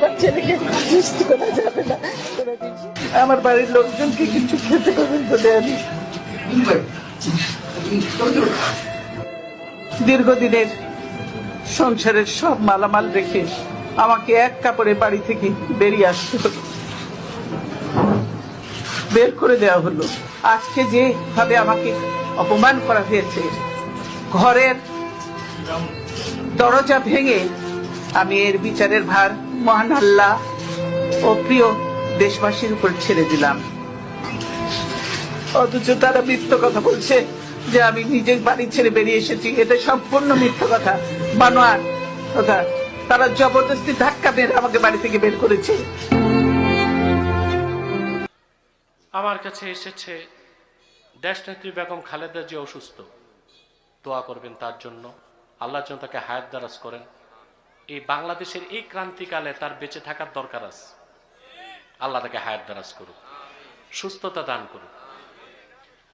আমার ছেলেকে মিষ্টি করা যাবে না কোনোদিন। আমার বাড়ির লোকজনকে কিছু খেতে পর্যন্ত দেয়নি। দীর্ঘদিনের সংসারের সব মালামাল রেখে আমাকে এক কাপড়ে বাড়ি থেকে বেরিয়ে আসতে হলো, বের করে দেওয়া হলো। আজকে যেভাবে আমাকে অপমান করা হয়েছে, ঘরের দরজা ভেঙে আমি এর বিচারের ভার মহান আল্লাহ ও প্রিয় দেশবাসীর উপর ছেড়ে দিলাম। অথচ তারা মিথ্যা কথা বলছে যে আমি নিজের বাড়ি ছেড়ে বেরিয়ে এসেছি। এটা সম্পূর্ণ মিথ্যা কথা, বানোয়ার কথা। তারা জবরদস্তি ধাক্কা মেরে আমাকে বাড়ি থেকে বের করেছে। আমার কাছে এসেছে দেশনেত্রী বেগম খালেদা জিয়া অসুস্থ, দোয়া করবেন তার জন্য, আল্লাহ যেন তাকে হায়াত দারাজ করেন। এই বাংলাদেশের এই ক্রান্তিকালে তার বেঁচে থাকার দরকার আছে, আল্লাহ তাকে হায়াত দারাজ করুক, সুস্থতা দান করুক।